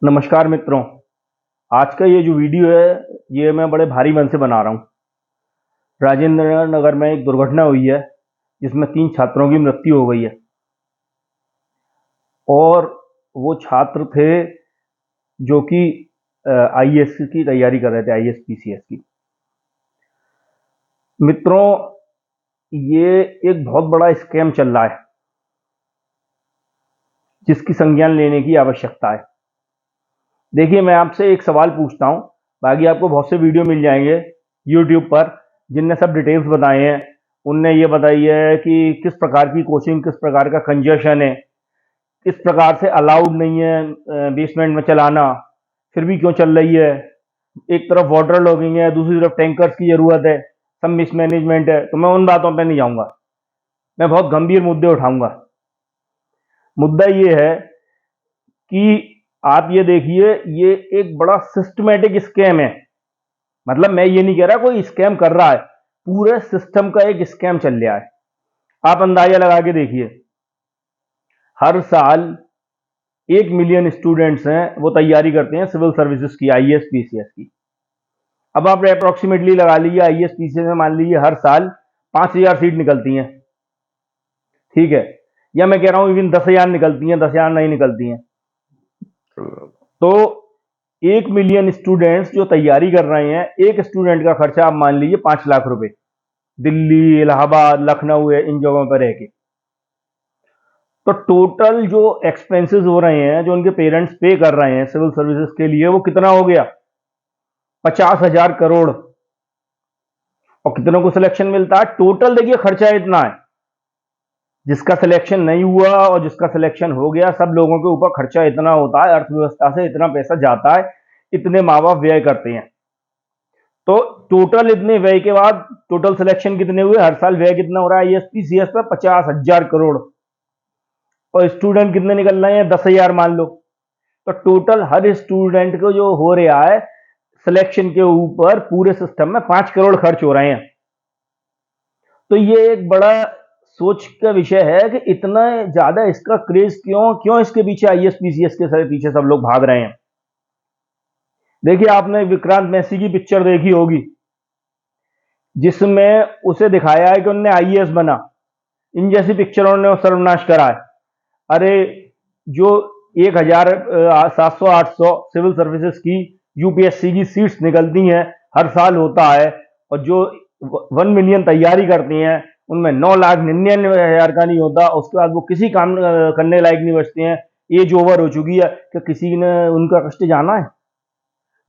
नमस्कार मित्रों। आज का ये जो वीडियो है ये मैं बड़े भारी मन से बना रहा हूँ। राजेंद्र नगर में एक दुर्घटना हुई है जिसमें 3 छात्रों की मृत्यु हो गई है और वो छात्र थे जो कि आईएएस की तैयारी कर रहे थे, आईएएस पीसीएस की। मित्रों, ये एक बहुत बड़ा स्कैम चल रहा है जिसकी संज्ञान लेने की आवश्यकता है। देखिए, मैं आपसे एक सवाल पूछता हूँ, बाकी आपको बहुत से वीडियो मिल जाएंगे यूट्यूब पर जिनने सब डिटेल्स बताए हैं। उनने ये बताई है कि किस प्रकार की कोचिंग, किस प्रकार का कंजेशन है, किस प्रकार से अलाउड नहीं है बेसमेंट में चलाना, फिर भी क्यों चल रही है। एक तरफ वाटर लॉगिंग है, दूसरी तरफ टैंकर्स की जरूरत है, सब मिसमैनेजमेंट है। तो मैं उन बातों पर नहीं जाऊंगा, मैं बहुत गंभीर मुद्दे उठाऊंगा। मुद्दा ये है कि आप ये देखिए, ये एक बड़ा सिस्टमेटिक स्कैम है। मतलब मैं ये नहीं कह रहा कोई स्कैम कर रहा है, पूरे सिस्टम का एक स्कैम चल रहा है। आप अंदाजा लगा के देखिए, हर साल 1 मिलियन स्टूडेंट्स हैं वो तैयारी करते हैं सिविल सर्विसेज की, आईएएस पीसीएस की। अब आप अप्रोक्सीमेटली लगा लीजिए, आईएएस पीसीएस में मान लीजिए हर साल 5,000 सीट निकलती हैं, ठीक है, या मैं कह रहा हूं इवन 10,000 निकलती हैं, 10,000 नहीं निकलती हैं। तो 1 मिलियन स्टूडेंट्स जो तैयारी कर रहे हैं, एक स्टूडेंट का खर्चा आप मान लीजिए 5 लाख रुपए, दिल्ली, इलाहाबाद, लखनऊ है, इन जगहों पर रह के। तो टोटल जो एक्सपेंसेस हो रहे हैं, जो उनके पेरेंट्स पे कर रहे हैं सिविल सर्विसेज के लिए, वो कितना हो गया? 50,000 करोड़। और कितनों को सिलेक्शन मिलता है? टोटल देखिए खर्चा इतना है। जिसका सिलेक्शन नहीं हुआ और जिसका सिलेक्शन हो गया, सब लोगों के ऊपर खर्चा इतना होता है, अर्थव्यवस्था से इतना पैसा जाता है, इतने माँ बाप व्यय करते हैं। तो टोटल इतने व्यय के बाद टोटल सिलेक्शन कितने हुए, हर साल व्यय कितना हो रहा है आईएएस पर? 50,000 करोड़। और स्टूडेंट कितने निकल रहे हैं? 10,000 मान लो। तो टोटल हर स्टूडेंट को जो हो रहा है सिलेक्शन के ऊपर पूरे सिस्टम में 5 करोड़ खर्च हो रहे हैं। तो ये एक बड़ा सोच का विषय है कि इतना ज्यादा इसका क्रेज क्यों इसके पीछे, आईएएस पीसीएस के पीछे सब लोग भाग रहे हैं। देखिए, आपने विक्रांत मैसी की पिक्चर देखी होगी जिसमें उसे दिखाया है कि उनने आईएएस बना। इन जैसी पिक्चरों ने सर्वनाश करा है। अरे, जो 1,700-800 सिविल सर्विसेज की यूपीएससी की सीट्स निकलती हैं हर साल होता है, और जो 1 मिलियन तैयारी करती हैं उनमें 9,99,000 का नहीं होता। उसके बाद वो किसी काम करने लायक नहीं बचते हैं। एज ओवर हो चुकी है कि किसी ने उनका कष्ट जाना है,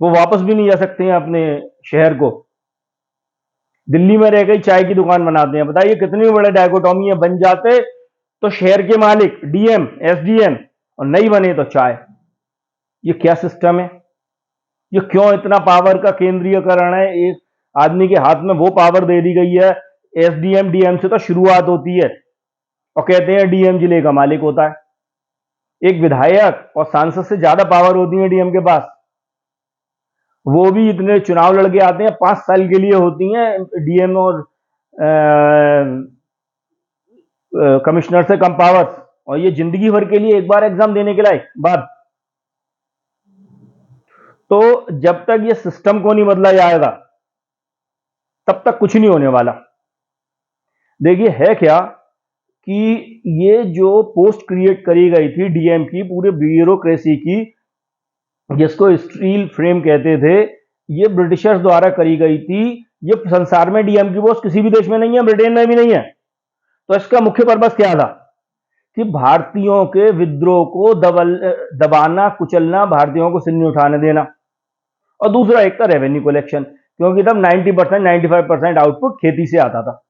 वो वापस भी नहीं जा सकते हैं अपने शहर को। दिल्ली में रह गई चाय की दुकान बनाते हैं। बताइए कितनी बड़े डायकोटॉमी है। बन जाते तो शहर के मालिक, डीएम, एसडीएम, और नहीं बने तो चाय। ये क्या सिस्टम है? ये क्यों इतना पावर का केंद्रीयकरण है? एक आदमी के हाथ में वो पावर दे दी गई है। एसडीएम, डीएम से तो शुरुआत होती है और कहते हैं डीएम जिले का मालिक होता है। एक विधायक और सांसद से ज्यादा पावर होती है डीएम के पास। वो भी इतने चुनाव लड़के आते हैं, 5 साल के लिए होती हैं डीएम और कमिश्नर से कम पावर्स, और ये जिंदगी भर के लिए एक बार एग्जाम देने के लायक बात। तो जब तक ये सिस्टम को नहीं बदला जाएगा तब तक कुछ नहीं होने वाला। देखिए, है क्या कि ये जो पोस्ट क्रिएट करी गई थी डीएम की, पूरे ब्यूरोक्रेसी की, जिसको स्टील फ्रेम कहते थे, ये ब्रिटिशर्स द्वारा करी गई थी। ये संसार में डीएम की पोस्ट किसी भी देश में नहीं है, ब्रिटेन में भी नहीं है। तो इसका मुख्य पर्पस क्या था? कि भारतीयों के विद्रोह को दबाना, कुचलना, भारतीयों को सिर नहीं उठाने देना। और दूसरा एक था रेवेन्यू कलेक्शन, क्योंकि तब 90%, 95% आउटपुट खेती से आता था।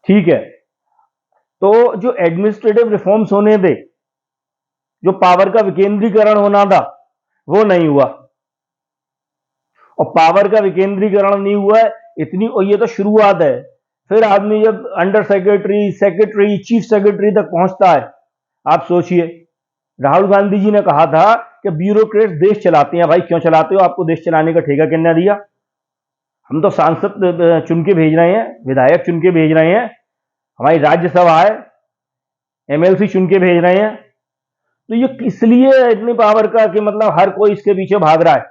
ठीक है, तो जो एडमिनिस्ट्रेटिव रिफॉर्म्स होने थे, जो पावर का विकेंद्रीकरण होना था, वो नहीं हुआ। और पावर का विकेंद्रीकरण नहीं हुआ है इतनी, और ये तो शुरुआत है। फिर आदमी जब under secretary, secretary, chief secretary तक पहुंचता है, आप सोचिए, राहुल गांधी जी ने कहा था कि ब्यूरोक्रेट्स देश चलाते हैं। भाई क्यों चलाते हो? आपको देश चलाने का ठेका किसने दिया? हम तो सांसद चुन के भेज रहे हैं, विधायक चुन के भेज रहे हैं, हमारी राज्यसभा है, एमएलसी चुन के भेज रहे हैं। तो ये किस लिए है इतनी पावर का कि मतलब हर कोई इसके पीछे भाग रहा है?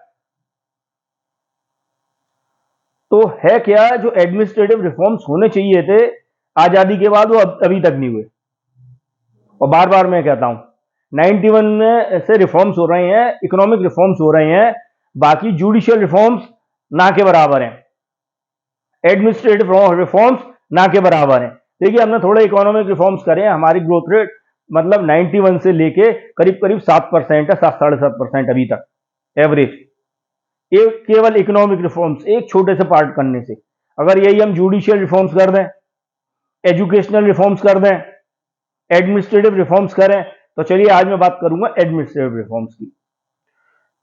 तो है क्या, जो एडमिनिस्ट्रेटिव रिफॉर्म्स होने चाहिए थे आजादी के बाद, वो अभी तक नहीं हुए। और बार बार मैं कहता हूं, 91 में से रिफॉर्म्स हो रहे हैं, इकोनॉमिक रिफॉर्म्स हो रहे हैं, बाकी जुडिशियल रिफॉर्म्स ना के बराबर हैं, एडमिनिस्ट्रेटिव रिफॉर्म्स ना के बराबर हैं। देखिए, हमने थोड़े इकोनॉमिक रिफॉर्म्स करे हैं, हमारी ग्रोथ रेट मतलब 91 से लेके करीब करीब 7% है, 7-7.5% अभी तक एवरेज, एक केवल इकोनॉमिक रिफॉर्म्स एक छोटे से पार्ट करने से। अगर यही हम जुडिशियल रिफॉर्म्स कर दें, एजुकेशनल रिफॉर्म्स कर दें, एडमिनिस्ट्रेटिव रिफॉर्म्स करें, तो चलिए आज मैं बात करूंगा एडमिनिस्ट्रेटिव रिफॉर्म्स की।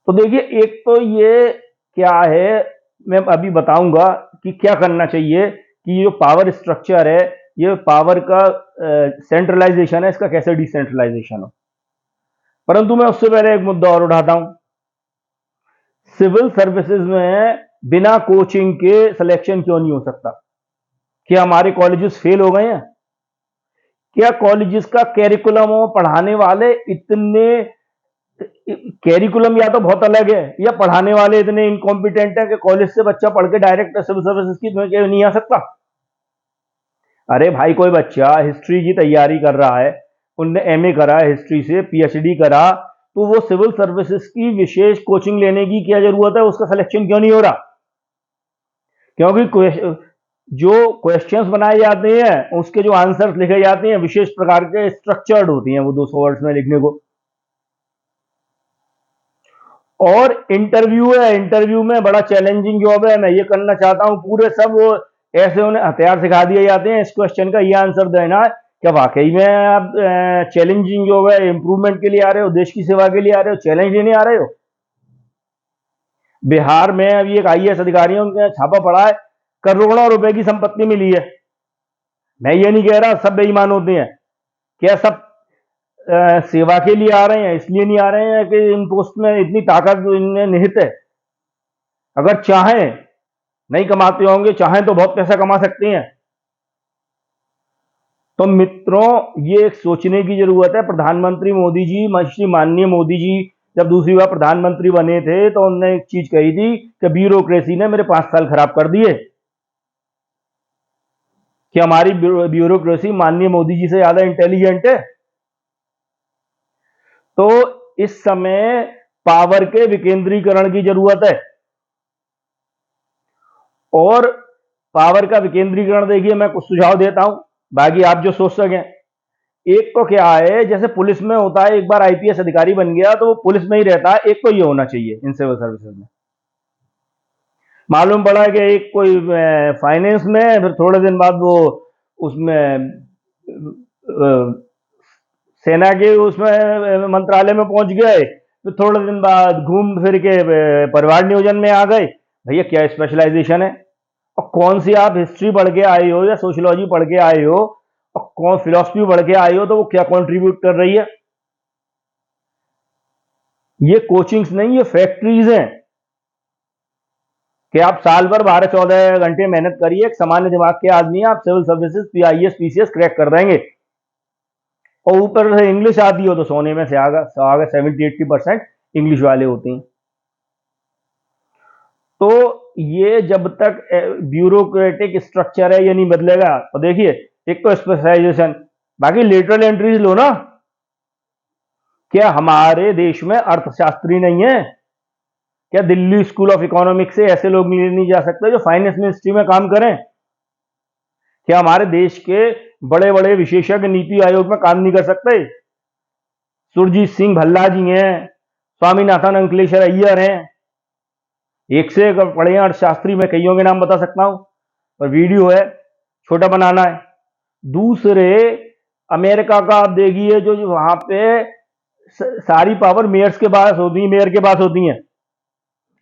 तो देखिए, एक तो ये क्या है, मैं अभी बताऊंगा कि क्या करना चाहिए कि ये पावर स्ट्रक्चर है, ये पावर का सेंट्रलाइजेशन है, इसका कैसे डिसेंट्रलाइजेशन हो। परंतु मैं उससे पहले एक मुद्दा और उठाता हूं। सिविल सर्विसेज में बिना कोचिंग के सिलेक्शन क्यों नहीं हो सकता? क्या हमारे कॉलेजेस फेल हो गए हैं? क्या कॉलेजेस का कैरिकुलम और पढ़ाने वाले इतने, कैरिकुलम या तो बहुत अलग है, या पढ़ाने वाले इतने इनकॉम्पिटेंट है कि कॉलेज से बच्चा पढ़ के डायरेक्ट सिविल सर्विसेज की तुम्हें नहीं आ सकता? अरे भाई, कोई बच्चा हिस्ट्री की तैयारी कर रहा है, उनने एमए करा हिस्ट्री से, पीएचडी करा, तो वो सिविल सर्विसेज की विशेष कोचिंग लेने की क्या जरूरत है? उसका सिलेक्शन क्यों नहीं हो रहा? क्योंकि जो क्वेश्चंस बनाए जाते हैं, उसके जो आंसर्स लिखे जाते हैं, विशेष प्रकार के स्ट्रक्चर्ड होती हैं, वो 200 वर्ड्स में लिखने को। और इंटरव्यू है, इंटरव्यू में बड़ा चैलेंजिंग जॉब है, मैं ये करना चाहता हूं, पूरे सब वो ऐसे उन्हें हथियार सिखा दिए जाते हैं, इस क्वेश्चन का ये आंसर देना है। क्या वाकई में आप चैलेंजिंग जॉब है, इंप्रूवमेंट के लिए आ रहे हो, देश की सेवा के लिए आ रहे हो, चैलेंज लेने आ रहे हो? बिहार में अभी एक आईएएस अधिकारियों के छापा पड़ा है, करोड़ों रुपए की संपत्ति मिली है। मैं ये नहीं कह रहा सब बेईमान होते हैं, क्या सब सेवा के लिए आ रहे हैं, इसलिए नहीं आ रहे हैं कि इन पोस्ट में इतनी ताकत इनमें निहित है। अगर चाहें, नहीं कमाते होंगे, चाहें तो बहुत पैसा कमा सकते हैं। तो मित्रों, ये एक सोचने की जरूरत है। प्रधानमंत्री मोदी जी, श्री माननीय मोदी जी जब दूसरी बार प्रधानमंत्री बने थे, तो उन्होंने एक चीज कही थी कि ब्यूरोक्रेसी ने मेरे 5 साल खराब कर दिए। कि हमारी ब्यूरोक्रेसी माननीय मोदी जी से ज्यादा इंटेलिजेंट है? तो इस समय पावर के विकेंद्रीकरण की जरूरत है। और पावर का विकेंद्रीकरण, देखिए मैं कुछ सुझाव देता हूं, बाकी आप जो सोच सकें। एक तो क्या है, जैसे पुलिस में होता है, एक बार आईपीएस अधिकारी बन गया तो वो पुलिस में ही रहता है, एक तो ये होना चाहिए इन सिविल सर्विसेज में। मालूम पड़ा कि एक कोई फाइनेंस में, फिर थोड़े दिन बाद वो उसमें सेना के उसमें मंत्रालय में पहुंच गए, फिर थोड़े दिन बाद घूम फिर के परिवार नियोजन में आ गए। भैया, क्या स्पेशलाइजेशन है? और कौन सी आप हिस्ट्री पढ़ के आए हो या सोशियोलॉजी पढ़ के आए हो, और कौन फिलोसफी पढ़ के आए हो, तो वो क्या कंट्रीब्यूट कर रही है? ये कोचिंग्स नहीं, ये फैक्ट्रीज हैं कि आप साल भर 12-14 घंटे मेहनत करिए, एक सामान्य दिमाग के आदमी, आप civil services, PIS, PCS crack कर देंगे। और ऊपर से इंग्लिश आती हो तो सोने में से आगा 70-80% इंग्लिश वाले होते हैं। तो ये जब तक ब्यूरोक्रेटिक स्ट्रक्चर है, ये नहीं बदलेगा। तो देखिए, एक तो स्पेशलाइजेशन, बाकी लेटरल एंट्रीज लो ना। क्या हमारे देश में अर्थशास्त्री नहीं है? क्या दिल्ली स्कूल ऑफ इकोनॉमिक्स से ऐसे लोग नहीं जा सकते जो फाइनेंस मिनिस्ट्री में काम करें? क्या हमारे देश के बड़े बड़े विशेषज्ञ नीति आयोग में काम नहीं कर सकते? सुरजीत सिंह भल्ला जी हैं, स्वामीनाथन अंकलेश्वर अय्यर हैं, एक से एक पढ़े हैं अर्थशास्त्री, में कईयों के नाम बता सकता हूं, पर वीडियो है, छोटा बनाना है। दूसरे, अमेरिका का आप देखिए, जो वहां पे सारी पावर मेयर्स के पास होती है, मेयर के पास होती है।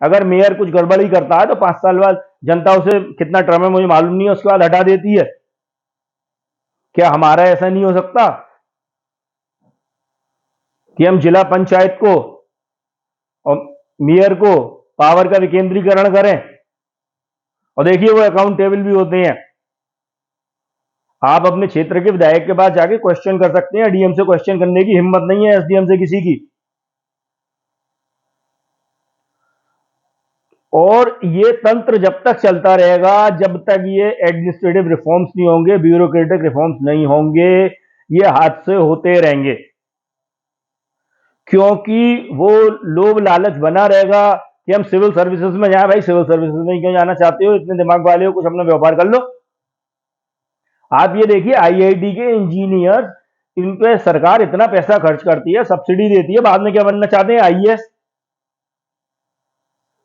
अगर मेयर कुछ गड़बड़ी करता है तो 5 साल बाद जनता उसे, कितना टर्म है मुझे मालूम नहीं है, उसके बाद हटा देती है। क्या हमारा ऐसा नहीं हो सकता कि हम जिला पंचायत को और मेयर को पावर का विकेंद्रीकरण करें? और देखिए, वो अकाउंटेबल भी होते हैं। आप अपने क्षेत्र के विधायक के पास जाके क्वेश्चन कर सकते हैं, डीएम से क्वेश्चन करने की हिम्मत नहीं है एसडीएम से किसी की। और ये तंत्र जब तक चलता रहेगा, जब तक ये एडमिनिस्ट्रेटिव रिफॉर्म्स नहीं होंगे, ब्यूरोक्रेटिक रिफॉर्म्स नहीं होंगे, ये हादसे होते रहेंगे। क्योंकि वो लोभ लालच बना रहेगा कि हम सिविल सर्विसेज में जाए। भाई सिविल सर्विसेज में क्यों जाना चाहते हो, इतने दिमाग वाले हो, कुछ अपना व्यापार कर लो। आप ये देखिए आईआईटी के इंजीनियर, इन पे सरकार इतना पैसा खर्च करती है, सब्सिडी देती है, बाद में क्या बनना चाहते हैं, आईएएस।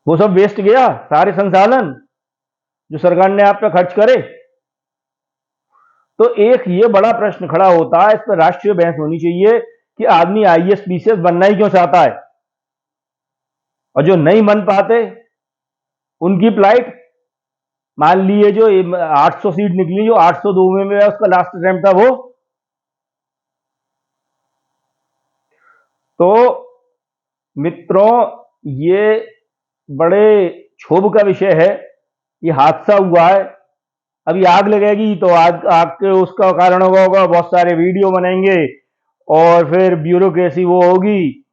वो सब वेस्ट गया, सारे संसाधन जो सरकार ने आप पे खर्च करे। तो एक ये बड़ा प्रश्न खड़ा होता है, इस पर राष्ट्रीय बहस होनी चाहिए कि आदमी आईएएस पीसीएस बनना ही क्यों चाहता है, और जो नहीं बन पाते उनकी फ्लाइट, मान लिए जो 800 सीट निकली, जो 802 में उसका लास्ट अटेम्प्ट था वो। तो मित्रों, ये बड़े क्षोभ का विषय है, ये हादसा हुआ है। अभी आग लगेगी तो आग के उसका कारण होगा, बहुत सारे वीडियो बनेंगे और फिर ब्यूरोक्रेसी वो होगी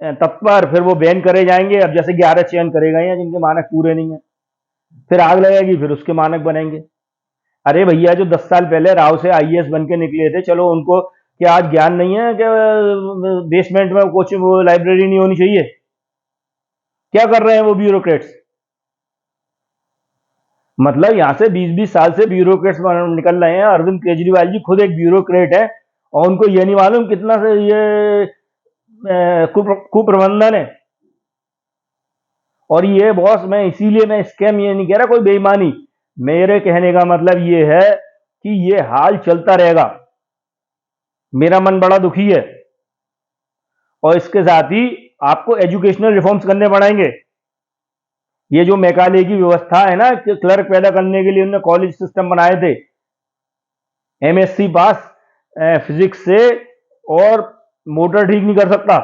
तत्पर, फिर वो बैन करे जाएंगे। अब जैसे 11 चयन करे गए हैं जिनके मानक पूरे नहीं है, फिर आग लगेगी, फिर उसके मानक बनेंगे। अरे भैया, जो 10 साल पहले राव से आईएएस बन के निकले थे, चलो उनको क्या आज ज्ञान नहीं है कि बेसमेंट में कोचिंग वो लाइब्रेरी नहीं होनी चाहिए? क्या कर रहे हैं वो ब्यूरोक्रेट्स? मतलब यहां से 20-20 साल से ब्यूरोक्रेट्स निकल रहे हैं। अरविंद केजरीवाल जी खुद एक ब्यूरोक्रेट है और उनको ये नहीं मालूम कितना से ये कुप्रबंधन है। और ये बॉस, मैं इसीलिए मैं स्कैम ये नहीं कह रहा, कोई बेईमानी, मेरे कहने का मतलब ये है कि ये हाल चलता रहेगा। मेरा मन बड़ा दुखी है। और इसके साथ ही आपको एजुकेशनल रिफॉर्म्स करने पड़ेंगे। ये जो मेकाले की व्यवस्था है ना, कि क्लर्क पैदा करने के लिए उन्होंने कॉलेज सिस्टम बनाए थे, एमएससी पास फिजिक्स से और मोटर ठीक नहीं कर सकता,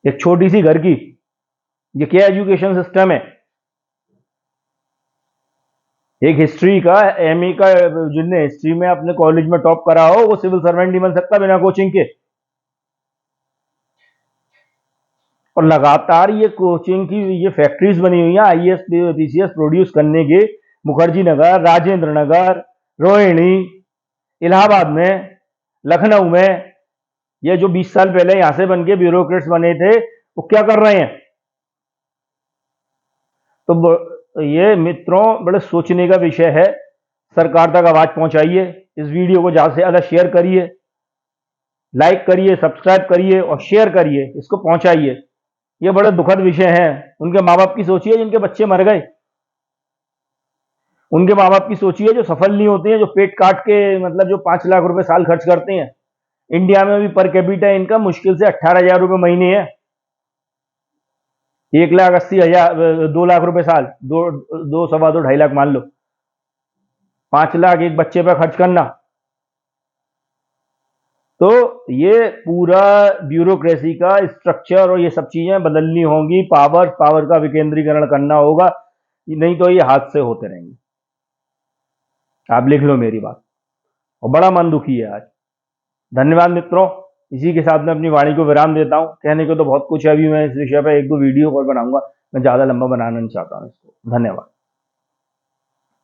एक छोटी सी घर की, ये क्या एजुकेशन सिस्टम है? एक हिस्ट्री का एमए का, जिसने हिस्ट्री में अपने कॉलेज में टॉप करा हो, वो सिविल सर्वेंट नहीं बन सकता बिना कोचिंग के। और लगातार ये कोचिंग की ये फैक्ट्रीज बनी हुई हैं आईएएस पीसीएस प्रोड्यूस करने के, मुखर्जी नगर, राजेंद्र नगर, रोहिणी, इलाहाबाद में, लखनऊ में। ये जो 20 साल पहले यहां से बन के ब्यूरोक्रेट्स बने थे, वो क्या कर रहे हैं? तो ये मित्रों बड़े सोचने का विषय है। सरकार तक आवाज पहुंचाइए, इस वीडियो को ज्यादा से ज्यादा शेयर करिए, लाइक करिए, सब्सक्राइब करिए और शेयर करिए, इसको पहुंचाइए। ये बड़े दुखद विषय हैं। उनके माँ बाप की सोचिए जिनके बच्चे मर गए, उनके माँ बाप की सोचिए जो सफल नहीं होते हैं, जो पेट काट के, मतलब जो 5 लाख रुपए साल खर्च करते हैं। इंडिया में भी पर कैपिटा इनकम मुश्किल से 18,000 रुपए महीने है। 1,80,000, 2 लाख रुपए साल, दो सवा दो 2.5 लाख मान लो, 5 लाख एक बच्चे पर खर्च करना। तो ये पूरा ब्यूरोक्रेसी का स्ट्रक्चर और ये सब चीजें बदलनी होंगी, पावर का विकेंद्रीकरण करना होगा, नहीं तो ये हादसे होते रहेंगे। आप लिख लो मेरी बात। और बड़ा मन दुखी है आज। धन्यवाद मित्रों, इसी के साथ मैं अपनी वाणी को विराम देता हूं। कहने को तो बहुत कुछ है, अभी मैं इस विषय पर 1-2 वीडियो और बनाऊंगा, मैं ज्यादा लंबा बनाना नहीं चाहता हूं इसको। धन्यवाद।